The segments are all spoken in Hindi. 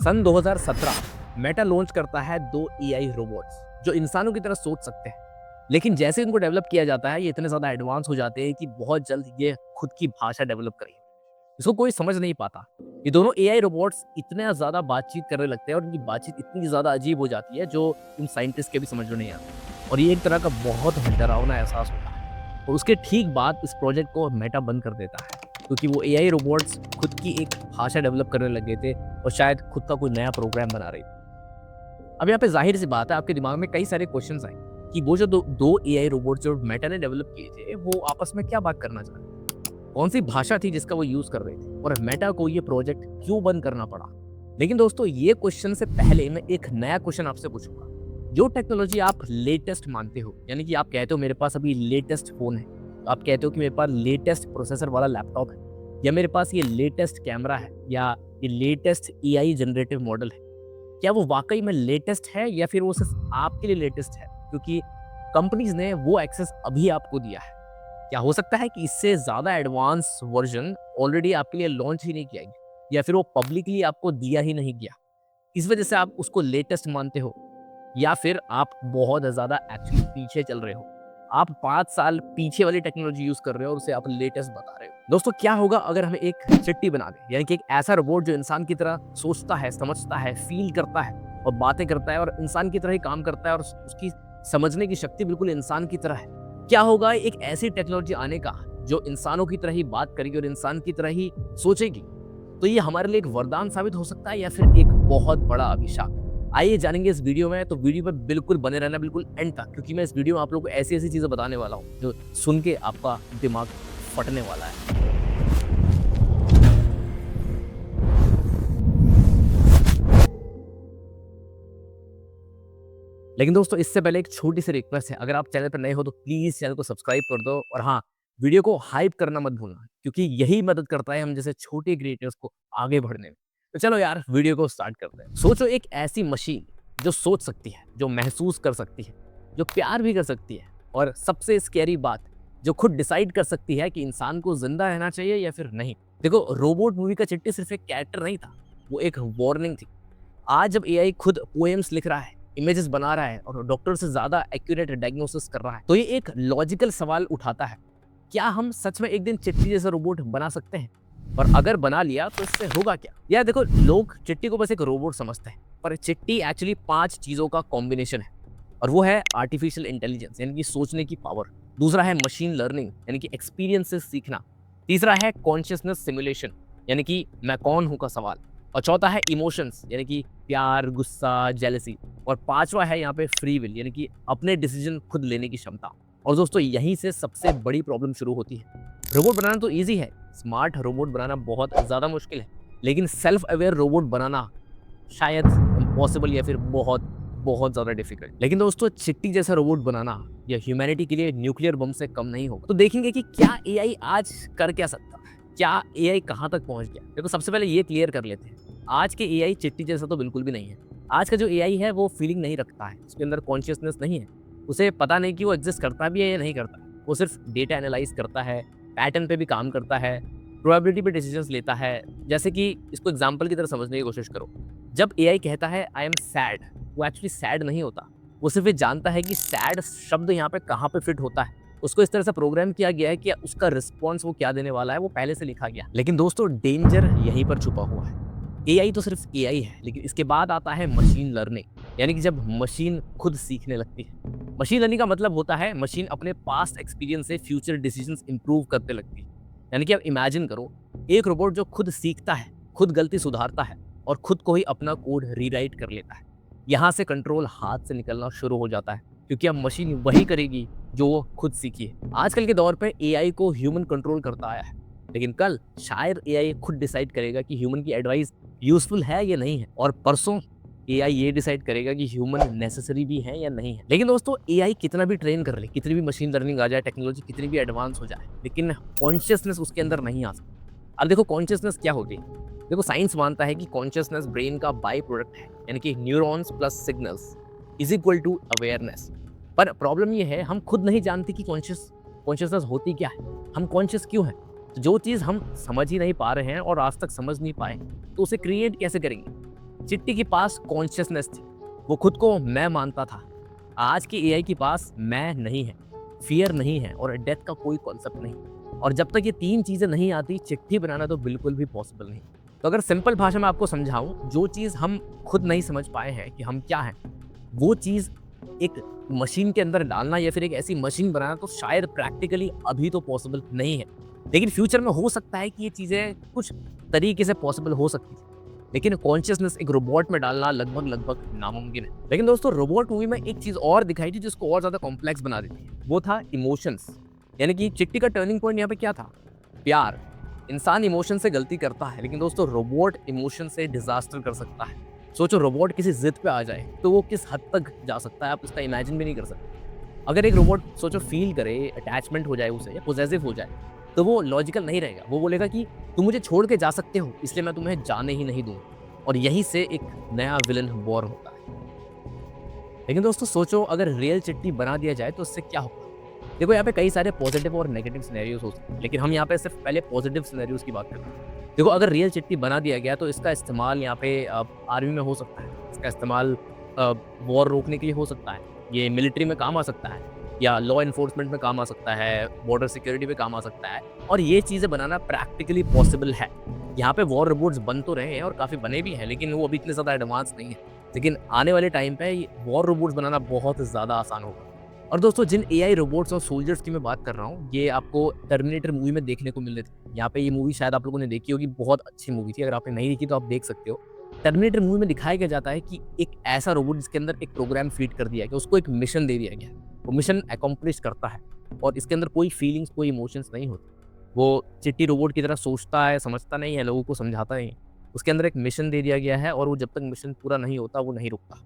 सन 2017 मेटा लॉन्च करता है 2 एआई रोबोट्स जो इंसानों की तरह सोच सकते हैं। लेकिन जैसे इनको डेवलप किया जाता है ये इतने ज़्यादा एडवांस हो जाते हैं कि बहुत जल्द ये खुद की भाषा डेवलप करेंगे। इसको कोई समझ नहीं पाता। ये दोनों एआई रोबोट्स इतने ज़्यादा बातचीत करने लगते हैं और उनकी बातचीत इतनी ज़्यादा अजीब हो जाती है जो इन साइंटिस्ट के भी समझ में नहीं आता। और ये एक तरह का बहुत डरावना एहसास होता है। और उसके ठीक बाद इस प्रोजेक्ट को मेटा बंद कर देता है क्योंकि वो एआई रोबोट्स खुद की एक भाषा डेवलप करने लगे थे और शायद खुद का कोई नया प्रोग्राम बना रही थी। अब यहाँ पे जाहिर सी बात है आपके दिमाग में कई सारे क्वेश्चंस आए कि वो जो दो एआई रोबोट्स जो मेटा ने डेवलप किए थे वो आपस में क्या बात करना चाह रहे थे, कौन सी भाषा थी जिसका वो यूज कर रहे थे और मेटा को ये प्रोजेक्ट क्यों बंद करना पड़ा। लेकिन दोस्तों ये क्वेश्चन से पहले मैं एक नया क्वेश्चन आपसे पूछूंगा। जो टेक्नोलॉजी आप लेटेस्ट मानते हो, यानी कि आप कहते हो मेरे पास अभी लेटेस्ट फोन है, आप कहते हो कि मेरे पास लेटेस्ट प्रोसेसर वाला लैपटॉप है, या मेरे पास ये लेटेस्ट कैमरा है, या ये लेटेस्ट एआई जनरेटिव मॉडल है, क्या वो वाकई में लेटेस्ट है या फिर वो सिर्फ आपके लिए लेटेस्ट है क्योंकि कंपनीज ने वो एक्सेस अभी आपको दिया है। क्या हो सकता है कि इससे ज़्यादा एडवांस वर्जन ऑलरेडी आपके लिए लॉन्च ही नहीं किया गया या फिर वो पब्लिकली आपको दिया ही नहीं गया, इस वजह से आप उसको लेटेस्ट मानते हो, या फिर आप बहुत ज़्यादा एक्चुअली पीछे चल रहे हो, आप 5 साल पीछे वाली टेक्नोलॉजी यूज कर रहे हो और उसे आप लेटेस्ट बता रहे हो। दोस्तों क्या होगा अगर हम एक चिट्ठी बना दें, यानी कि एक ऐसा रोबोट जो इंसान की तरह सोचता है, समझता है, फील करता है और बातें करता है और इंसान की तरह ही काम करता है और उसकी समझने की शक्ति बिल्कुल इंसान की तरह है। क्या होगा एक ऐसी टेक्नोलॉजी आने का जो इंसानों की तरह ही बात करेगी और इंसान की तरह ही सोचेगी? तो ये हमारे लिए एक वरदान साबित हो सकता है या फिर एक बहुत बड़ा अभिशाप? आइए जानेंगे इस वीडियो में। तो वीडियो में बिल्कुल बने रहना, बिल्कुल एंड तक, क्योंकि मैं इस वीडियो में आप लोगों को ऐसी ऐसी चीजें बताने वाला हूँ जो सुन के आपका दिमाग फटने वाला है। लेकिन दोस्तों इससे पहले एक छोटी सी रिक्वेस्ट है, अगर आप चैनल पर नए हो तो प्लीज चैनल को सब्सक्राइब कर दो और हाँ, वीडियो को हाइप करना मत भूलना क्योंकि यही मदद करता है हम जैसे छोटे क्रिएटर्स को आगे बढ़ने में। तो चलो यार वीडियो को स्टार्ट करते हैं। सोचो एक ऐसी मशीन जो सोच सकती है, जो महसूस कर सकती है, जो प्यार भी कर सकती है और सबसे स्कैरी बात, जो खुद डिसाइड कर सकती है कि इंसान को जिंदा रहना चाहिए या फिर नहीं। देखो रोबोट मूवी का चिट्ठी सिर्फ एक कैरेक्टर नहीं था, वो एक वार्निंग थी। आज जब एआई खुद पोएम्स लिख रहा है, इमेजेस बना रहा है और डॉक्टर से ज्यादा एक्यूरेट डायग्नोसिस कर रहा है, तो ये एक लॉजिकल सवाल उठाता है, क्या हम सच में एक दिन चिट्ठी जैसा रोबोट बना सकते हैं? और अगर बना लिया तो इससे होगा क्या? यार देखो, लोग चिट्ठी को बस एक रोबोट समझते हैं, पर चिट्ठी एक्चुअली 5 चीजों का कॉम्बिनेशन है। और वो है आर्टिफिशियल इंटेलिजेंस, यानी कि सोचने की पावर। दूसरा है मशीन लर्निंग, यानी कि एक्सपीरियंस से सीखना। तीसरा है कॉन्शियसनेस सिमुलेशन, यानी कि मैं कौन हूं का सवाल। और चौथा है इमोशंस, यानी कि प्यार, गुस्सा, जेलसी। और पांचवा है यहाँ पे फ्री विल, यानी कि अपने डिसीजन खुद लेने की क्षमता। और दोस्तों यहीं से सबसे बड़ी प्रॉब्लम शुरू होती है। रोबोट बनाना तो ईजी है, स्मार्ट रोबोट बनाना बहुत ज़्यादा मुश्किल है, लेकिन सेल्फ अवेयर रोबोट बनाना शायद इम्पॉसिबल या फिर बहुत बहुत ज़्यादा डिफिकल्ट। लेकिन दोस्तों चिट्टी जैसा रोबोट बनाना या ह्यूमैनिटी के लिए न्यूक्लियर बम से कम नहीं होगा। तो देखेंगे कि क्या एआई आज कर क्या सकता है, क्या एआई कहाँ तक पहुँच गया। देखो सबसे पहले ये क्लियर कर लेते हैं, आज के एआई चिट्टी जैसा तो बिल्कुल भी नहीं है। आज का जो एआई है वो फीलिंग नहीं रखता है, उसके अंदर कॉन्शियसनेस नहीं है, उसे पता नहीं कि वो एग्जिस्ट करता भी है या नहीं करता। वो सिर्फ डेटा एनालाइज करता है, पैटर्न पे भी काम करता है, प्रोबेबिलिटी पे डिसीजंस लेता है। जैसे कि इसको एग्जांपल की तरह समझने की कोशिश करो। जब एआई कहता है आई एम सैड, वो एक्चुअली सैड नहीं होता, वो सिर्फ ये जानता है कि सैड शब्द यहाँ पे कहाँ पे फिट होता है। उसको इस तरह से प्रोग्राम किया गया है कि उसका रिस्पॉन्स वो क्या देने वाला है वो पहले से लिखा गया। लेकिन दोस्तों डेंजर यहीं पर छुपा हुआ है। एआई तो सिर्फ एआई है, लेकिन इसके बाद आता है मशीन लर्निंग, यानी कि जब मशीन खुद सीखने लगती है। मशीन लर्निंग का मतलब होता है मशीन अपने पास्ट एक्सपीरियंस से फ्यूचर डिसीजंस इंप्रूव करते लगती है। यानी कि आप इमेजिन करो एक रोबोट जो खुद सीखता है, खुद गलती सुधारता है और खुद को ही अपना कोड रीराइट कर लेता है। यहाँ से कंट्रोल हाथ से निकलना शुरू हो जाता है क्योंकि अब मशीन वही करेगी जो वो खुद सीखी है। आजकल के दौर पे एआई को ह्यूमन कंट्रोल करता आया है, लेकिन कल शायद एआई खुद डिसाइड करेगा कि ह्यूमन की एडवाइस यूजफुल है या नहीं है, और परसों एआई ये डिसाइड करेगा कि ह्यूमन नेसेसरी भी है या नहीं है। लेकिन दोस्तों एआई कितना भी ट्रेन कर ले, कितनी भी मशीन लर्निंग आ जाए, टेक्नोलॉजी कितनी भी एडवांस हो जाए, लेकिन कॉन्शियसनेस उसके अंदर नहीं आ सकती। अब देखो कॉन्शियसनेस क्या होती है। देखो साइंस मानता है कि कॉन्शियसनेस ब्रेन का बाई प्रोडक्ट है, यानी कि neurons plus signals is equal to awareness. पर प्रॉब्लम ये है हम खुद नहीं जानते कि कॉन्शियसनेस होती क्या है, हम कॉन्शियस क्यों है। तो जो चीज़ हम समझ ही नहीं पा रहे हैं और आज तक समझ नहीं पाए तो उसे क्रिएट कैसे करेंगे। चिट्टी के पास कॉन्शियसनेस थी, वो खुद को मैं मानता था। आज के एआई के पास मैं नहीं है, फियर नहीं है और डेथ का कोई कॉन्सेप्ट नहीं। और जब तक ये 3 चीज़ें नहीं आती, चिट्ठी बनाना तो बिल्कुल भी पॉसिबल नहीं। तो अगर सिंपल भाषा में आपको समझाऊँ, जो चीज़ हम खुद नहीं समझ पाए हैं कि हम क्या हैं, वो चीज़ एक मशीन के अंदर डालना या फिर एक ऐसी मशीन बनाना तो शायद प्रैक्टिकली अभी तो पॉसिबल नहीं है। लेकिन फ्यूचर में हो सकता है कि ये चीज़ें कुछ तरीके से पॉसिबल हो सकती है। लेकिन कॉन्शियसनेस एक रोबोट में डालना लगभग नामुमकिन है। लेकिन दोस्तों, रोबोट मूवी में एक चीज़ और दिखाई थी जिसको और ज़्यादा कॉम्प्लेक्स बना देती है। वो था इमोशंस। यानी कि चिट्टी का टर्निंग पॉइंट यहाँ पे क्या था? प्यार। इंसान इमोशन से गलती करता है, लेकिन दोस्तों रोबोट इमोशन से डिज़ास्टर कर सकता है। सोचो, रोबोट किसी ज़िद पे आ जाए तो वो किस हद तक जा सकता है, आप उसका इमेजिन भी नहीं कर सकते। अगर एक रोबोट सोचो फ़ील करे, अटैचमेंट हो जाए उसे या पॉसेसिव हो जाए, तो वो लॉजिकल नहीं रहेगा। वो बोलेगा कि तुम मुझे छोड़ के जा सकते हो, इसलिए मैं तुम्हें जाने ही नहीं दूँगा। और यहीं से एक नया विलन बॉर्न होता है। लेकिन दोस्तों सोचो, अगर रियल चिट्टी बना दिया जाए तो उससे क्या होगा? देखो, यहाँ पे कई सारे पॉजिटिव और नेगेटिव सिनेरियोज हो सकते हैं, लेकिन हम यहाँ पे सिर्फ पहले पॉजिटिव सिनेरियोज की बात करते हैं। देखो, अगर रियल चिट्टी बना दिया गया तो इसका इस्तेमाल यहाँ पे आर्मी में हो सकता है, इसका इस्तेमाल वॉर रोकने के लिए हो सकता है, ये मिलिट्री में काम आ सकता है या लॉ इन्फोर्समेंट में काम आ सकता है, बॉर्डर सिक्योरिटी में काम आ सकता है। और ये चीज़ें बनाना प्रैक्टिकली पॉसिबल है। यहाँ पे वॉर रोबोट्स बन तो रहे हैं और काफ़ी बने भी हैं, लेकिन वो अभी इतने ज़्यादा एडवांस नहीं है। लेकिन आने वाले टाइम पे वॉर रोबोट्स बनाना बहुत ज़्यादा आसान होगा। और दोस्तों, जिन एआई रोबोट्स और सोल्जर्स की मैं बात कर रहा हूँ, ये आपको टर्मिनेटर मूवी में देखने को मिल रहे थे। यहाँ पे ये मूवी शायद आप लोगों ने देखी होगी, बहुत अच्छी मूवी थी। अगर आपने नहीं देखी तो आप देख सकते हो। टर्मिनेटर मूवी में दिखाया क्या जाता है कि एक ऐसा रोबोट जिसके अंदर एक प्रोग्राम फीड कर दिया गया, उसको एक मिशन दे दिया गया। वो मिशन अकम्प्लिश करता है और इसके अंदर कोई फीलिंग्स, कोई इमोशंस नहीं होते। वो चिट्टी रोबोट की तरह सोचता है, समझता नहीं है, लोगों को समझाता नहीं है। उसके अंदर एक मिशन दे दिया गया है और वो जब तक मिशन पूरा नहीं होता, वो नहीं रुकता।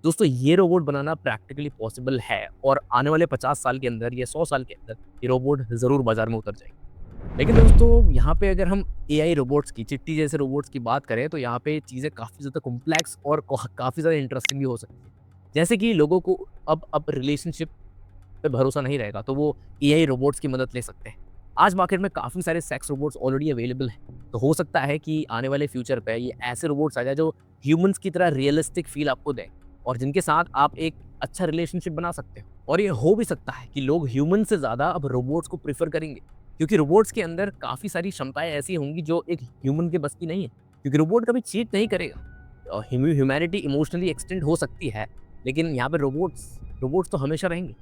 दोस्तों, ये रोबोट बनाना प्रैक्टिकली पॉसिबल है और आने वाले 50 साल के अंदर या 100 साल के अंदर ये रोबोट ज़रूर बाज़ार में उतर जाएगी। लेकिन दोस्तों, यहाँ पे अगर हम एआई रोबोट्स की, चिट्टी जैसे रोबोट्स की बात करें, तो यहाँ पे चीज़ें काफ़ी ज़्यादा कॉम्प्लेक्स और काफ़ी ज़्यादा इंटरेस्टिंग भी हो सकती है। जैसे कि लोगों को अब रिलेशनशिप पे भरोसा नहीं रहेगा, तो वो एआई रोबोट्स की मदद ले सकते हैं। आज मार्केट में काफ़ी सारे सेक्स रोबोट्स ऑलरेडी अवेलेबल हैं, तो हो सकता है कि आने वाले फ्यूचर पे ये ऐसे रोबोट्स आ जाए जो ह्यूमन्स की तरह रियलिस्टिक फ़ील आपको दें और जिनके साथ आप एक अच्छा रिलेशनशिप बना सकते हो। और ये हो भी सकता है कि लोग ह्यूमन से ज़्यादा अब रोबोट्स को प्रेफ़र करेंगे, क्योंकि रोबोट्स के अंदर काफ़ी सारी क्षमताएँ ऐसी होंगी जो एक ह्यूमन के बस की नहीं है, क्योंकि रोबोट कभी चीट नहीं करेगा। और ह्यूमैनिटी इमोशनली एक्सटेंड हो सकती है, लेकिन यहाँ पे रोबोट्स रोबोट्स तो हमेशा रहेंगे।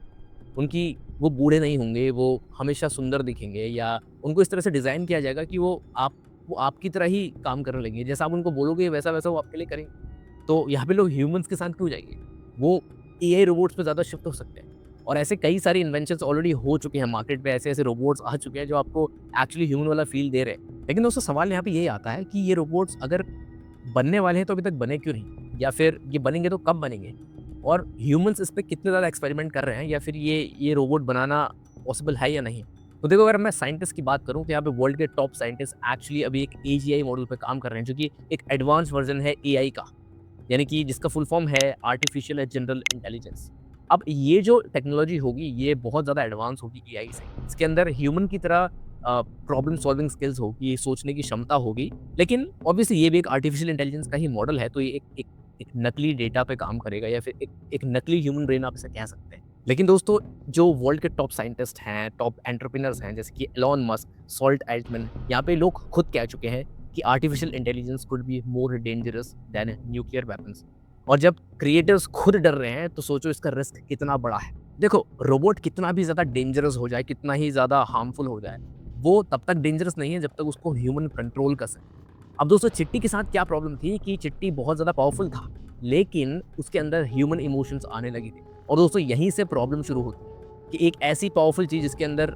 उनकी वो बूढ़े नहीं होंगे, वो हमेशा सुंदर दिखेंगे या उनको इस तरह से डिज़ाइन किया जाएगा कि वो आपकी तरह ही काम करने लगेंगे। जैसा आप उनको बोलोगे वैसा-वैसा वो आपके लिए करेंगे। तो यहाँ पे लोग ह्यूमन्स के साथ क्यों जाएँगे? वो एआई रोबोट्स पे ज़्यादा शिफ्ट हो सकते हैं। और ऐसे कई सारे इन्वेंशन्स ऑलरेडी हो चुके हैं मार्केट पे, ऐसे-ऐसे रोबोट्स आ चुके हैं जो आपको एक्चुअली ह्यूमन वाला फ़ील दे रहे हैं। लेकिन दोस्तों, सवाल यहाँ पे यही आता है कि ये रोबोट्स अगर बनने वाले हैं तो अभी तक बने क्यों नहीं? या फिर ये बनेंगे तो कब बनेंगे? और ह्यूमन्स इस पे कितने ज़्यादा एक्सपेरिमेंट कर रहे हैं या फिर ये रोबोट बनाना पॉसिबल है या नहीं? तो देखो, अगर मैं साइंटिस्ट की बात करूँ तो यहाँ पे वर्ल्ड के टॉप साइंटिस्ट एक्चुअली अभी एक एजीआई मॉडल पे काम कर रहे हैं, जो कि एक एडवांस वर्ज़न है एआई का, यानी कि जिसका फुल फॉर्म है आर्टिफिशियल जनरल इंटेलिजेंस। अब ये जो टेक्नोलॉजी होगी, ये बहुत ज़्यादा एडवांस होगी एआई से। इसके अंदर ह्यूमन की तरह प्रॉब्लम सॉल्विंग स्किल्स होगी, सोचने की क्षमता होगी, लेकिन ऑब्वियसली ये भी एक आर्टिफिशियल इंटेलिजेंस का ही मॉडल है, तो ये एक नकली डेटा पे काम करेगा या फिर एक नकली ह्यूमन ब्रेन आप इसे कह सकते हैं। लेकिन दोस्तों, जो वर्ल्ड के टॉप साइंटिस्ट हैं, टॉप एंटरप्रेन्योर्स हैं, जैसे कि एलन मस्क, सॉल्ट एल्टमैन, यहाँ पे लोग खुद कह चुके हैं कि artificial intelligence could be more dangerous than nuclear weapons. और जब क्रिएटर्स खुद डर रहे हैं, तो सोचो इसका रिस्क कितना बड़ा है। देखो, रोबोट कितना भी ज़्यादा डेंजरस हो जाए, कितना ही ज़्यादा हार्मफुल हो जाए, वो तब तक डेंजरस नहीं है जब तक उसको ह्यूमन कंट्रोल कर सके। अब दोस्तों, चिट्टी के साथ क्या प्रॉब्लम थी कि चिट्टी बहुत ज़्यादा पावरफुल था, लेकिन उसके अंदर ह्यूमन इमोशंस आने लगे थे। और दोस्तों, यहीं से प्रॉब्लम शुरू होती है कि एक ऐसी पावरफुल चीज़ जिसके अंदर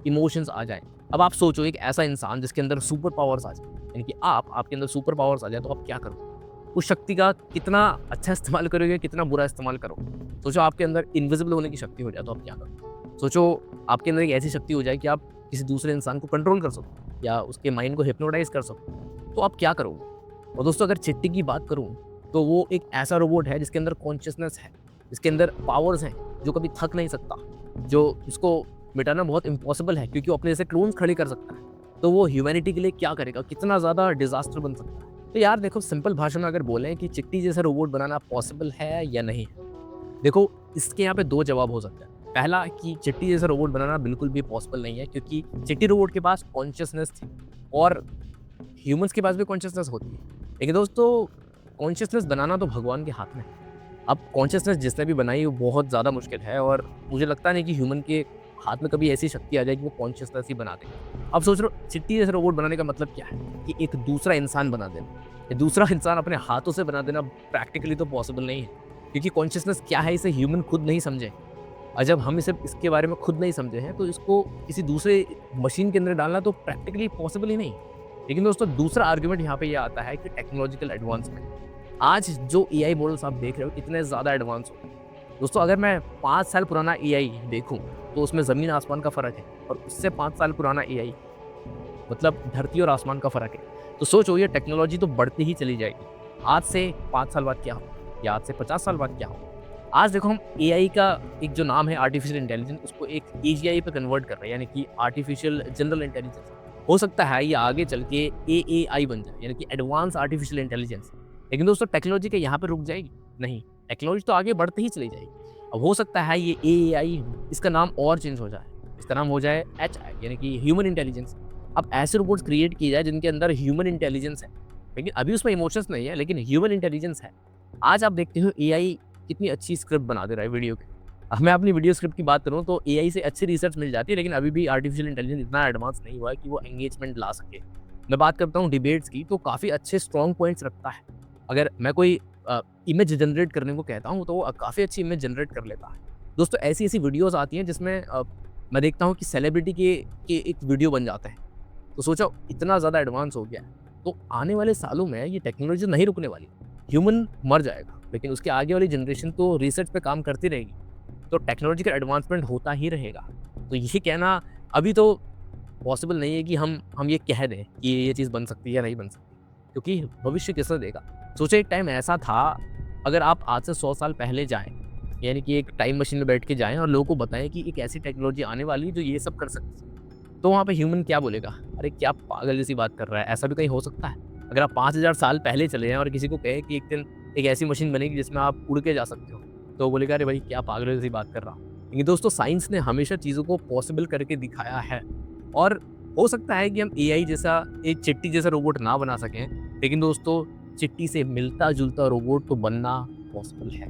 इमोशंस आ जाए। अब आप सोचो, एक ऐसा इंसान जिसके अंदर सुपर पावर्स आ जाए, यानी कि आपके अंदर सुपर पावर्स आ जाए, तो आप क्या करोगे? उस शक्ति का कितना अच्छा इस्तेमाल करोगे, कितना बुरा इस्तेमाल करोगे? सोचो, आपके अंदर इनविजिबल होने की शक्ति हो जाए, तो आप क्या करोगे? सोचो, आपके अंदर एक ऐसी शक्ति हो जाए कि आप किसी दूसरे इंसान को कंट्रोल कर सको या उसके माइंड को हिप्नोटाइज़ कर सको, तो आप क्या करोगे? और दोस्तों, अगर चिट्टी की बात करूँ, तो वो एक ऐसा रोबोट है जिसके अंदर कॉन्शियसनेस है, जिसके अंदर पावर्स हैं, जो कभी थक नहीं सकता, जो इसको मिटाना बहुत इम्पॉसिबल है क्योंकि वो अपने जैसे क्लोन्स खड़े कर सकता है। तो वो ह्यूमैनिटी के लिए क्या करेगा? कितना ज़्यादा डिज़ास्टर बन सकता है। तो यार देखो, सिंपल भाषा में अगर बोलें कि चिट्टी जैसा रोबोट बनाना पॉसिबल है या नहीं? देखो, इसके यहाँ पे 2 जवाब हो सकते हैं। पहला कि चिट्टी जैसा रोबोट बनाना बिल्कुल भी पॉसिबल नहीं है, क्योंकि चिट्टी रोबोट के पास कॉन्शसनेस थी और ह्यूमन्स के पास भी कॉन्शसनेस होती है। लेकिन दोस्तों, कॉन्शसनेस बनाना तो भगवान के हाथ में है। अब कॉन्शसनेस जिसने भी बनाई वो बहुत ज़्यादा मुश्किल है और मुझे लगता नहीं कि ह्यूमन के हाथ में कभी ऐसी शक्ति आ जाए कि वो कॉन्शसनेस ही बना दे। अब सोच लो, चिट्टी जैसे रोबोट बनाने का मतलब क्या है? कि एक दूसरा इंसान बना देना। ये दूसरा इंसान अपने हाथों से बना देना प्रैक्टिकली तो पॉसिबल नहीं है, क्योंकि कॉन्शसनेस क्या है इसे ह्यूमन खुद नहीं समझे। और जब हम इसे इसके बारे में खुद नहीं समझे हैं, तो इसको किसी दूसरे मशीन के अंदर डालना तो प्रैक्टिकली पॉसिबल ही नहीं। लेकिन दोस्तों, दूसरा आर्गुमेंट यहाँ पे ये आता है कि टेक्नोलॉजिकल एडवांसमेंट। आज जो एआई मॉडल्स आप देख रहे हो कितने ज़्यादा एडवांस हो गए। दोस्तों, अगर मैं 5 साल पुराना एआई देखूँ तो उसमें ज़मीन आसमान का फ़र्क है, और उससे 5 साल पुराना एआई मतलब धरती और आसमान का फ़र्क है। तो सोचो, ये टेक्नोलॉजी तो बढ़ती ही चली जाएगी। आज से 5 साल बाद क्या हो, या आज से 50 साल बाद क्या हो। आज देखो, हम एआई का एक जो नाम है आर्टिफिशियल इंटेलिजेंस, उसको एक एजीआई पे कन्वर्ट कर रहे हैं, यानी कि आर्टिफिशियल जनरल इंटेलिजेंस। हो सकता है ये आगे चल के एएआई बन जाए, यानी कि एडवांस आर्टिफिशियल इंटेलिजेंस। लेकिन दोस्तों, टेक्नोलॉजी क्या यहाँ पे रुक जाएगी? नहीं, टेक्नोलॉजी तो आगे बढ़ती ही चली जाएगी। अब हो सकता है ये एएआई, इसका नाम और चेंज हो जाए, इसका नाम हो जाए एचआई, यानी कि ह्यूमन इंटेलिजेंस। अब ऐसे रोबोट्स क्रिएट किए जाए जिनके अंदर ह्यूमन इंटेलिजेंस है, लेकिन अभी उसमें इमोशंस नहीं है, लेकिन ह्यूमन इंटेलिजेंस है। आज आप देखते हो एआई कितनी अच्छी स्क्रिप्ट बना दे रहा है वीडियो की। अब मैं अपनी वीडियो स्क्रिप्ट की बात करूँ तो एआई से अच्छी रिसर्च मिल जाती है, लेकिन अभी भी आर्टिफिशियल इंटेलिजेंस इतना एडवांस नहीं हुआ है कि वो एंगेजमेंट ला सके। मैं बात करता हूँ डिबेट्स की, तो काफ़ी अच्छे स्ट्रॉन्ग पॉइंट्स रखता है। अगर मैं कोई इमेज जनरेट करने को कहता हूँ तो वो काफ़ी अच्छी इमेज जनरेट कर लेता है। दोस्तों, ऐसी-ऐसी वीडियोज़ आती हैं जिसमें मैं देखता हूँ कि सेलिब्रिटी के एक वीडियो बन जाता है। तो सोचो, इतना ज़्यादा एडवांस हो गया है। तो आने वाले सालों में ये टेक्नोलॉजी नहीं रुकने वाली। ह्यूमन मर जाएगा, लेकिन उसके आगे वाली जनरेशन तो रिसर्च पे काम करती रहेगी। तो टेक्नोलॉजी का एडवांसमेंट होता ही रहेगा। तो ये कहना अभी तो पॉसिबल नहीं है कि हम ये कह दें कि ये चीज़ बन सकती है या नहीं बन सकती, क्योंकि भविष्य किसने देगा। सोचो, एक टाइम ऐसा था, अगर आप आज से 100 साल पहले जाएँ, यानी कि एक टाइम मशीन में बैठ के जाएँ और लोगों को बताएँ कि एक ऐसी टेक्नोलॉजी आने वाली है जो ये सब कर सकती है। तो वहाँ पे ह्यूमन क्या बोलेगा? अरे क्या पागल जैसी बात कर रहा है, ऐसा भी कहीं हो सकता है? अगर आप 5000 साल पहले चले जाएँ और किसी को कहें कि एक दिन एक ऐसी मशीन बनेगी जिसमें आप उड़ के जा सकते हो, तो वो बोलेगा, अरे भाई क्या पागल जैसी बात कर रहा हूँ। लेकिन दोस्तों, साइंस ने हमेशा चीज़ों को पॉसिबल करके दिखाया है, और हो सकता है कि हम एआई जैसा एक चिट्टी जैसा रोबोट ना बना सकें, लेकिन दोस्तों, चिट्टी से मिलता-जुलता रोबोट तो बनना पॉसिबल है।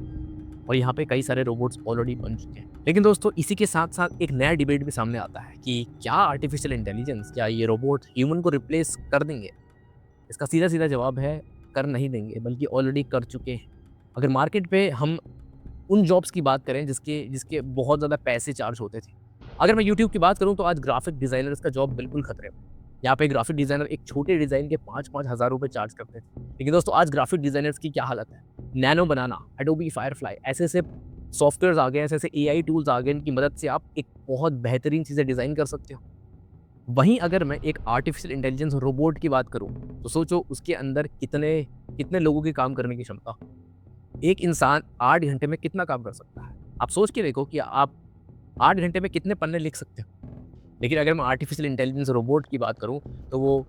और यहाँ पे कई सारे रोबोट्स ऑलरेडी बन चुके हैं। लेकिन दोस्तों, इसी के साथ-साथ एक नया डिबेट भी सामने आता है कि क्या आर्टिफिशियल इंटेलिजेंस, क्या ये रोबोट ह्यूमन को रिप्लेस कर देंगे? इसका सीधा-सीधा जवाब है, कर नहीं देंगे, बल्कि ऑलरेडी कर चुके हैं। अगर मार्केट पे हम उन जॉब्स की बात करें जिसके जिसके बहुत ज़्यादा पैसे चार्ज होते थे। अगर मैं यूट्यूब की बात करूँ तो आज ग्राफ़िक डिज़ाइनर्स का जॉब बिल्कुल खतरे में। यहाँ पे ग्राफ़िक डिज़ाइनर एक छोटे डिज़ाइन के 5-5 हज़ार रुपए चार्ज करते थे। लेकिन दोस्तों, आज ग्राफ़िक डिज़ाइनर्स की क्या हालत है? नैनो बनाना, एडोबी फ़ायरफ्लाई, ऐसे-ऐसे सॉफ्टवेयर्स आ गए हैं, ऐसे-ऐसे एआई टूल्स आ गए हैं, इनकी मदद से आप एक बहुत बेहतरीन चीज़ें डिज़ाइन कर सकते हो। वहीं अगर मैं एक आर्टिफ़िशियल इंटेलिजेंस रोबोट की बात करूँ, तो सोचो उसके अंदर कितने कितने लोगों की काम करने की क्षमता। एक इंसान 8 घंटे में कितना काम कर सकता है? आप सोच के देखो कि आप 8 घंटे में कितने पन्ने लिख सकते हो? लेकिन अगर मैं आर्टिफ़िशियल इंटेलिजेंस रोबोट की बात करूँ, तो वो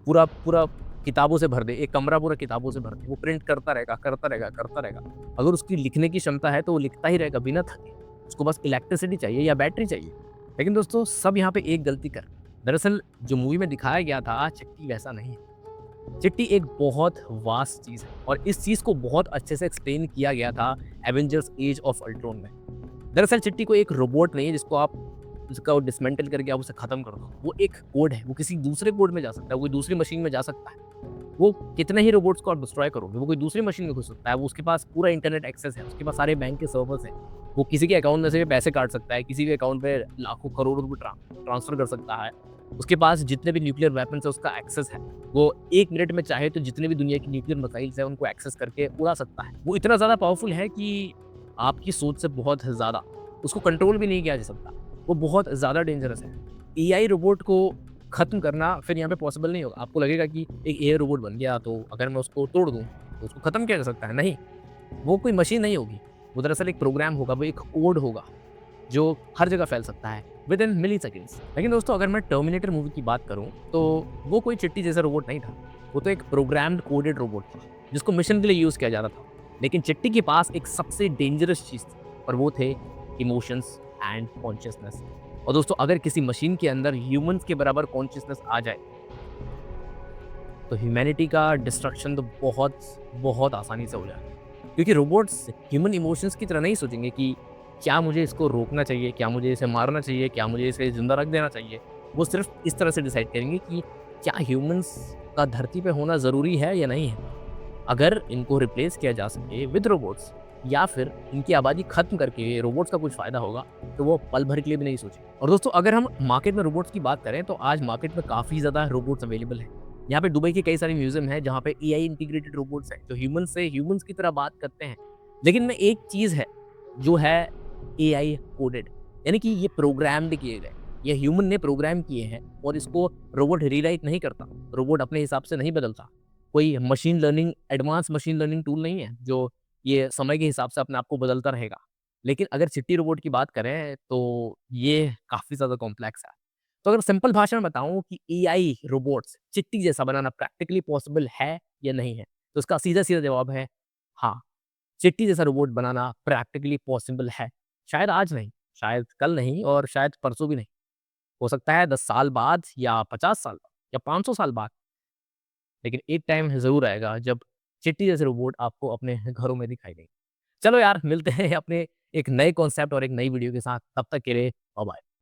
पूरा पूरा किताबों से भर दे, एक कमरा पूरा किताबों से भर दे। वो प्रिंट करता रहेगा, करता रहेगा, करता रहेगा। अगर उसकी लिखने की क्षमता है, तो वो लिखता ही रहेगा बिना थके। उसको बस इलेक्ट्रिसिटी चाहिए या बैटरी चाहिए। लेकिन दोस्तों, सब यहाँ पे एक गलती कर, दरअसल जो मूवी में दिखाया गया था, चिट्टी वैसा नहीं है। चिट्टी एक बहुत वास्ट चीज़ है, और इस चीज़ को बहुत अच्छे से एक्सप्लेन किया गया था एवेंजर्स एज ऑफ अल्ट्रॉन में। दरअसल चिट्टी कोई एक रोबोट नहीं है जिसको आप उसका डिसमेंटल करके आप उसे खत्म कर दो। वो एक कोड है, वो किसी दूसरे कोड में जा सकता है, कोई दूसरी मशीन में जा सकता है। वो कितने ही रोबोट्स को आप डिस्ट्रॉय करोगे, वो कोई दूसरी मशीन में घुस सकता है, वो उसके पास पूरा इंटरनेट एक्सेस है, उसके पास सारे बैंक के सर्वर्स हैं। वो किसी के अकाउंट में से भी पैसे काट सकता है, किसी के अकाउंट पे लाखों करोड़ों रुपए ट्रांसफर कर सकता है। उसके पास जितने भी न्यूक्लियर वेपन्स है उसका एक्सेस है। वो 1 मिनट में चाहे तो जितने भी दुनिया की न्यूक्लियर मिसाइल्स हैं उनको एक्सेस करके उड़ा सकता है। वो इतना ज़्यादा पावरफुल है कि आपकी सोच से बहुत ज़्यादा, उसको कंट्रोल भी नहीं किया जा सकता। वो बहुत ज़्यादा डेंजरस है। एआई रोबोट को ख़त्म करना फिर यहाँ पे पॉसिबल नहीं होगा। आपको लगेगा कि एक एआई रोबोट बन गया तो अगर मैं उसको तोड़ दूँ, तो उसको ख़त्म किया जा सकता है। नहीं, वो कोई मशीन नहीं होगी। वो दरअसल एक प्रोग्राम होगा, वो एक कोड होगा, जो हर जगह फैल सकता है विदिन मिलीसेकंड्स। लेकिन दोस्तों, अगर मैं टर्मिनेटर मूवी की बात करूँ, तो वो कोई चिट्टी जैसा रोबोट नहीं था। वो तो एक प्रोग्राम्ड कोडेड रोबोट था, जिसको मिशन के लिए यूज़ किया जाता था। लेकिन चिट्टी के पास एक सबसे डेंजरस चीज़ थी और वो थे इमोशंस एंड कॉन्शियसनेस। और दोस्तों अगर किसी मशीन के अंदर ह्यूमन्स के बराबर कॉन्शियसनेस आ जाए, तो ह्यूमैनिटी का डिस्ट्रक्शन तो बहुत, बहुत आसानी से हो जाएगा। क्योंकि रोबोट्स ह्यूमन इमोशंस की तरह नहीं सोचेंगे कि क्या मुझे इसको रोकना चाहिए, क्या मुझे इसे मारना चाहिए, क्या मुझे इसे ज़िंदा रख देना चाहिए। वो सिर्फ़ इस तरह से डिसाइड करेंगे कि क्या ह्यूमन्स का धरती पे होना ज़रूरी है या नहीं है। अगर इनको रिप्लेस किया जा सके विद रोबोट्स या फिर इनकी आबादी खत्म करके रोबोट्स का कुछ फ़ायदा होगा, तो वो पल भर के लिए भी नहीं सोचेंगे। और दोस्तों अगर हम मार्केट में रोबोट्स की बात करें, तो आज मार्केट में काफ़ी ज़्यादा रोबोट्स अवेलेबल हैं। यहाँ पे दुबई के कई सारे म्यूज़ियम हैं, जहाँ पे एआई इंटीग्रेटेड रोबोट्स हैं, जो ह्यूमन्स की तरह बात करते हैं। लेकिन में एक चीज़ है, जो है एआई कोडेड, यानी कि ये प्रोग्राम्ड किए गए। ये ह्यूमन ने प्रोग्राम किए हैं और इसको रोबोट रीराइट नहीं करता। रोबोट अपने हिसाब से नहीं बदलता। कोई machine learning advance machine learning tool नहीं है, जो ये समय के हिसाब से अपने आप को बदलता रहेगा। लेकिन अगर चिट्टी रोबोट की बात करें, तो ये काफ़ी ज़्यादा कॉम्प्लेक्स है। तो अगर सिंपल भाषा में बताऊँ कि एआई रोबोट्स चिट्टी जैसा बनाना प्रैक्टिकली पॉसिबल है या नहीं है? तो इसका सीधा-सीधा जवाब है हाँ, चिट्टी जैसा रोबोट बनाना प्रैक्टिकली पॉसिबल है। शायद आज नहीं, शायद कल नहीं और शायद परसों भी नहीं। हो सकता है 10 साल बाद या 50 साल बाद या 500 साल बाद। लेकिन एक टाइम ज़रूर आएगा जब चिट्टी जैसे रोबोट आपको अपने घरों में दिखाई देंगे। चलो यार, मिलते हैं अपने एक नए कॉन्सेप्ट और एक नई वीडियो के साथ। तब तक के लिए बाय बाय।